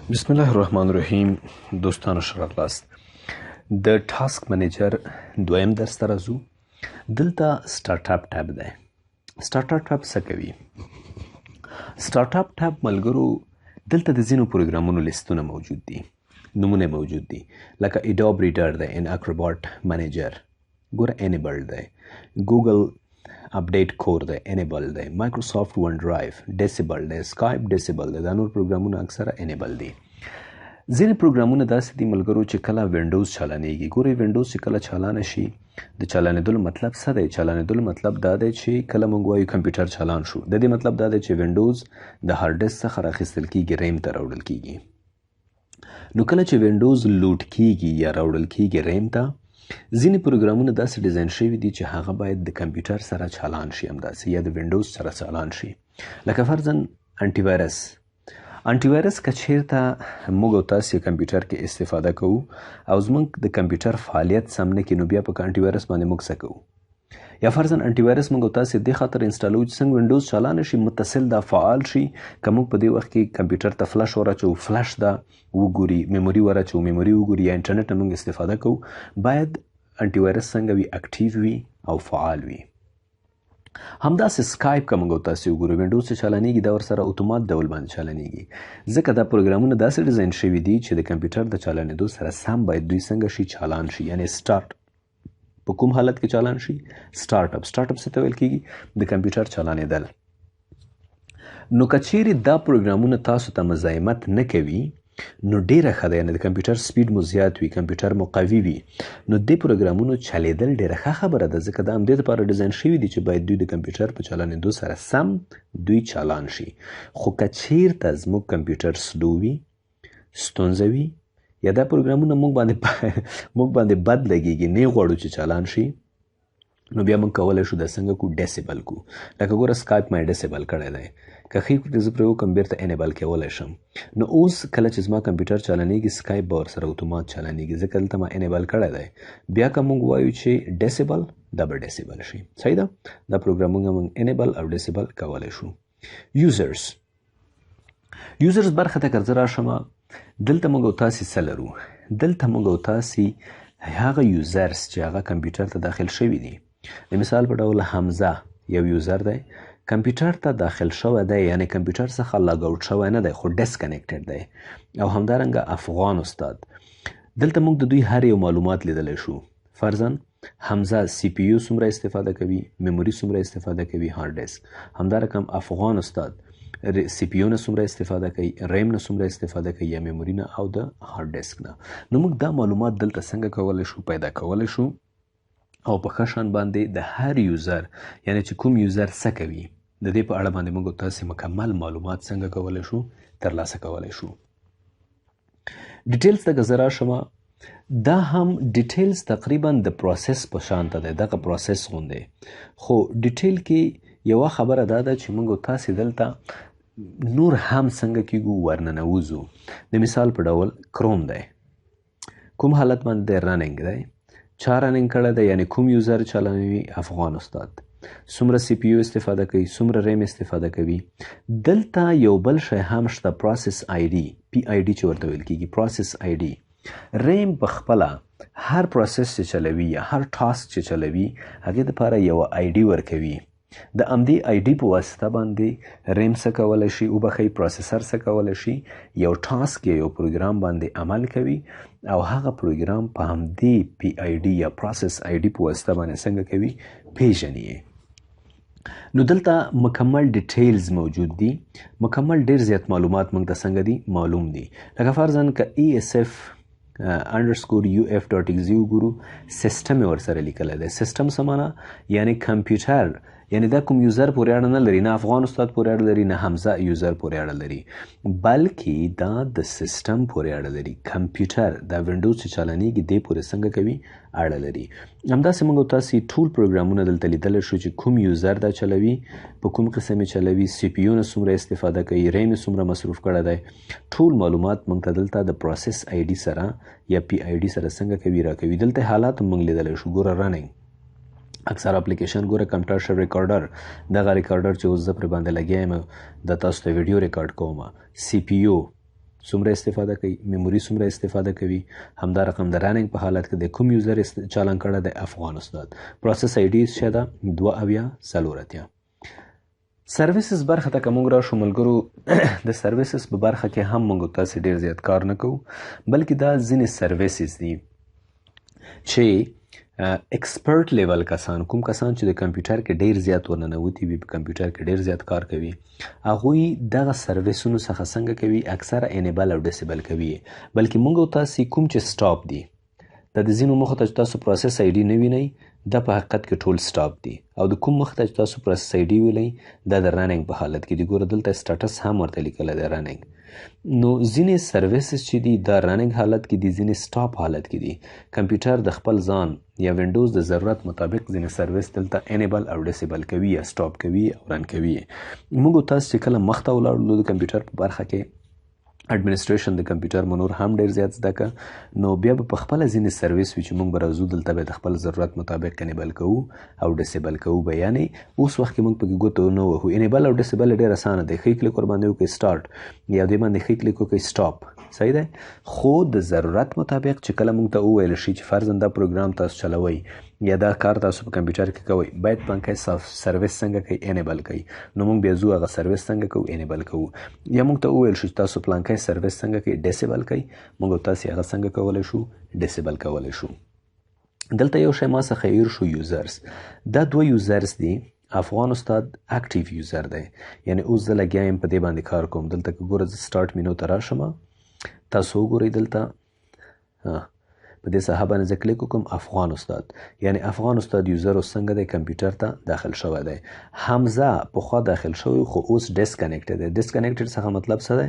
بسم الله الرحمن الرحیم. دوستانو ښه راغلاست. د ټاسک منیجر دویم درس ته راځو. دلته سټارټ اپ ټاب دی. سټارټ اپ ټاب څه کوي؟ سټارټ اپ ټاب ملګرو دلته د ځینو پروګرامونو لیستونه موجود دي، نمونه موجود دي، لکه اډوب ریډر دی، ان اکروباټ منیجر ګوره انیبل دی، ګوګل اپډیټ کور دی انیبل دی، مایکروسافټ ون ډرایو ډیسیبل دی، اسکایپ ډیسیبل دی. دا نور پروګرامونه اکثره انیبل دي. ځینې پروګرامونه داسې دي ملګرو چې کله وینډوز چالانېږي. ګورئ وینډوز چې کله چالانه شي د چالانېدلو مطلب څه دی؟ چالانېدلو مطلب دا دی چې کله موږ وایو کمپیوټر چالان شو، د دې مطلب دا دی چې وینډوز د هارډ ډیسک څخه راخیستل کېږي، ریم ته راوړل کېږي. نو کله چې وینډوز لوډ کېږي یا راوړل کېږي ریم ته، ځینې پروګرامونه داسې ډیزاین شوي دي چې هغه باید د کمپیوټر سره چالان شي همداسې، یا د وینډوز سره چالان شي. لکه فرضاً انټي وایرس. انټي وایرس که چیرته موږ او تاسې کمپیوټر کې استفاده کوو او زموږ د کمپیوټر فعالیت سم نه کړي، نو بیا په انټي وایرس باندې موږ څه کوو؟ یا فرضاً انټي وایرس موږ او تاسې دې خاطر انسټالوو چې څنګه وینډوز چالانه شي، متصل دا فعال شي. که موږ په دې وخت کې کمپیوټر ته فلش وراچوو، فلش دا وګوري، میموري وراچوو، میموري وګوري، یا انټرنیټ نه موږ استفاده کوو، باید انټي وایرس څنګه وي؟ اکټیو وي او فعال وي. همداسې سکایپ که موږ او تاسې وګورو، وینډوز چې چالانېږي دا ورسره اتومات ډول باندې چالانېږي، ځکه دا پروګرامونه داسې ډیزاین شوي دي چې د کمپیوټر د چالانېدو سره سم باید دوی څنګه شي؟ چالان شي. یعنې سټارټ په کوم حالت کې چالان شي؟ سټارټ اپ. سټارټ اپ څه ته ویل کېږي؟ د کمپیوټر چالانېدل. نو که چیرې دا پروګرامونه تاسو ته مزاحمت نه کوي نو ډیره ښه ده، یعنې د کمپیوټر سپیډ مو زیات وي، کمپیوټر مو قوي وي، نو دې پروګرامونو چلیدل ډیره ښه خبره ده، ځکه دا همدې دپاره ډیزاین شوي دي چې باید دوی د کمپیوټر په چالانېدو سره سم دوی چالان شي. خو که چیرته زموږ کمپیوټر سلو وي، ستونزه وي، یا دا پروګرامونه موږ باندې بد لګېږي، نه غواړو چې چالان شي، نو بیا موږ کولی شو دا څنګه کو؟ ډیسیبل کو. لکه ګوره سکایپ ما ډیسیبل کړی دی، که ښې کړو زه پرې وکړم بیرته انیبل کولی شم. نو اوس کله چې زما کمپیوټر چالانېږي سکایپ به ورسره اتومات چالانېږي، ځکه دلته ما انیبل کړی دی. بیا که موږ وایو چې ډیسیبل، دا به ډیسیبل شي. صحیح ده؟ دا پروګرامونه موږ انیبل او ډیسیبل کولی شو. یوزرز برخه ته که زه راشم، دلته موږ او تاسې څه لرو؟ دلته موږ او تاسې هغه یوزرز چې هغه کمپیوټر ته داخل شوي دي. د مثال په ډول حمزه یو یوزر دی، کمپیوټر ته داخل شوی دی، یعنی کمپیوټر څخه لاګ آوټ شوی نه دی خو ډسکنیکټډ دی. او همدارنګه افغان استاد، دلته موږ د دوی هر یو معلومات لیدلی شو. فرضاً حمزه سی پی یو څومره استفاده کوي، میموري څومره استفاده کوي، هارډ ډیسک. همدارقم افغان استاد سی پی یو نه څومره استفاده کوي، ریم نه څومره استفاده کوي، یا میموري نه او د هارډ ډیسک نه. نو موږ دا معلومات دلته څنګه کولی شو؟ پیدا کولی شو، او په ښه شان باندې د هر یوزر، یعنی چې کوم یوزر څه کوي، د دې په اړه باندې موږ تاسې مکمل معلومات څنګه کولی شو؟ ترلاسه کولی شو. ډیټیلز ته که زه راشم، دا هم ډیټیلز تقریبا د پروسس په شانته دی، دغه پروسس غوندې. خو ډیټیل کې یوه خبره دا ده چې موږ تاسې دلته نور هم څنګه کېږو؟ ورننوځو. د مثال په ډول کروم دی، کوم حالت باندې دی؟ رننګ دی. چا رننګ کړی دی؟ یعنې کوم یوزر چالانوي؟ افغان استاد. څومره سی پی یو استفاده کوي، څومره ریم استفاده کوي. دلته یو بل شی هم شته، پروسس آی ډي، پی آی ډي چې ورته ویل کېږي، پروسس آی ډي. ریم په خپله هر پروسس چې چلوي یا هر ټاسک چې چلوي هغې دپاره یوه آی ډي ورکوي. د همدې آی ډي په واسطه باندې ریم څه کولی شي؟ وبښئ، پروسیسر څه کولی شي؟ یو ټاسک یا یو پروګرام باندې عمل کوي، او هغه پروګرام په همدې پی آی ډي یا پروسس آی ډي په واسطه باندې څنګه کوي؟ پیژني یې. نو دلته مکمل ډیټیلز موجود دي. مکمل ډیر زیات معلومات موږ ته څنګه دي؟ معلوم دي. لکه فرضاً که ESF _UF.exe وګورو، سیسټم یې ورسره لیکلی دی. سیسټم څه معنا؟ یعنې کمپیوټر، یعنی دا کوم یوزر پورې اړه نه لري، نه افغان استاد پورې اړه لري، نه حمزه یوزر پورې اړه لري، بلکې دا د سیسټم پورې اړه لري. کمپیوټر دا وینډوز چې چالانېږي دې پورې څنګه کوي؟ اړه لري. همداسې موږ تاسې ټول پروګرامونه دلته لیدلی شو چې کوم یوزر دا چلوي، په کوم قسم یې چلوي، سی پی یو نه څومره استفاده کوي، ریم یې څومره مصروف کړی دی. ټول معلومات موږ ته دلته د پروسس آی ډي سره یا پی آی ډي سره څنګه کوي؟ راکوي. دلته حالات موږ لیدلی شو. ګوره رننګ، اکثر اپلیکیشن ګوره کمپیوټر ریکارډر، دغه ریکارډر چې اوس زه پرې باندې لګیا یم د تاسو ته ویډیو ریکارډ کوم، سی پی یو څومره استفاده کوي، میموري څومره استفاده کوي، همدا رقم د رننګ په حالت کې د کوم یوزر چالان کړی دی، افغان استاد. پروسس آی ډي څه ده، 2 سرویسز برخه ته که موږ راشو ملګرو، د سرویسز په برخه کې هم موږ تاسې ډېر زیات کار نه کوو، بلکې دا ځینې سرویسز دي چې ایکسپرټ لیول کسان، کوم کسان چې د کمپیوټر کې ډېر زیات ورننوتي وي، په کمپیوټر کې ډېر زیات کار کوي، هغوی دغه سرویسونو څخه څنګه کوي، اکثره انیبل او ډسیبل کوي. بلکې موږ او تاسې کوم چې سټاپ دي، د ځینو مخو ته چې تاسو پروسس آی ډي نه وینئ، دا په حقیقت کې ټول سټاپ دي. او د کوم مخ ته چې تاسو پروسس آی ډي وینئ، دا د رننګ په حالت کې دي. ګوره دلته سټاټس هم ورته لیکلی دی، رننګ. نو ځینې سرویسز چې دي دا رننګ حالت کې دي، ځینې سټاپ حالت کې دي. کمپیوټر د خپل ځان یا وینډوز د ضرورت مطابق ځینې سرویس دلته انیبل او ډسیبل کوي یا سټاپ کوي او رن کوي. موږ تاسو چې کله مخ ته ولاړو د کمپیوټر په برخه کې اډمنسټریشن د کمپیوټر منور هم ډیر زیات زده که، نو بیا به په خپله ځینې سرویس وي چې موږ به راځو دلته به د خپل ضرورت مطابق انیبل کوو او ډسیبل کوو به. یعنې اوس وخت کې موږ پکې ګوتو نه وهو. انیبل او ډسیبل ډېر اسانه دی، ښي کلیک ورباندې وکړئ سټارټ، یا دې باندې ښي کلیک وکړئ سټاپ، صحیح دی. خو د ضرورت مطابق چې کله موږ ته وویل شي چې فرضاً دا پروګرام تاسو چلوئ یا دا کار تاسو په کمپیوټر کې کوئ، باید پنکای سرویس څنګه کوي، انیبل کوي. نو موږ بیا ځو هغه سرویس څنګه کوو، انیبل کوو. یا موږ ته وویل شو چې تاسو پلانکی سرویس څنګه کوي، ډسیبل کوي، موږ تاسې هغه څنګه کولی شو، ډسیبل کولی شو. دلته یو شی ما څخه هیر شو، یوزرز. دا 2 یوزرز دي. افغان استاد اکټیو یوزر دی، یعنی اوس زه لګیا یم په دې باندې کار کوم. دلته که ګوره زه سټارټ مینو ته راشم، تاسو وګورئ دلته په دې ساحه باندې زه کلیک وکړم، افغان استاد، یعنی افغان استاد یوزر اوس څنګه دی، کمپیوټر ته داخل شوی دی. حمزه پخوا داخل شوی خو اوس ډسکنیکټډ دی. ډسکنیکټډ څخه مطلب څه دی،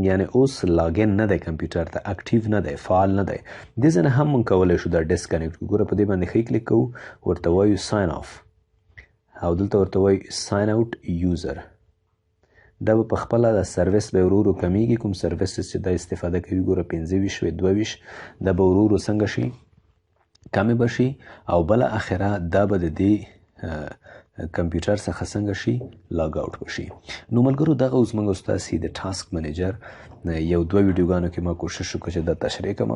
یعنی اوس لاګین نه دی کمپیوټر ته، اکټیو نه دی، فعال نه دی. دې ځای نه هم موږ کولی شو دا ډسکنیکټ. ګوره په دې باندې ښي کلیک کوو، ورته وایو ساین آف، او دلته ورته وایو ساین آوټ یوزر. دا به په خپله د سرویس به ورو ورو کمیږي. کوم سرویسز چې دا استفاده کوي، ګوره 25 وي 22، دا به ورو ورو څنګه شي، کمې به شي، او بله اخره دا به د دې کمپیوټر څخه څنګه شي، لاګ آوټ به شي. نو ملګرو دغه اوس موږ ستاسې د ټاسک منیجر یو 2 ویډیوګانو کې ما کوشش وکړه چې دا تشریح کړم.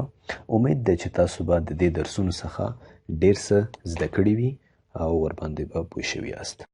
امید ده چې تاسو به د دې درسونو څخه ډېر څه زده کړي وي او ورباندې به پوه شوي یاست.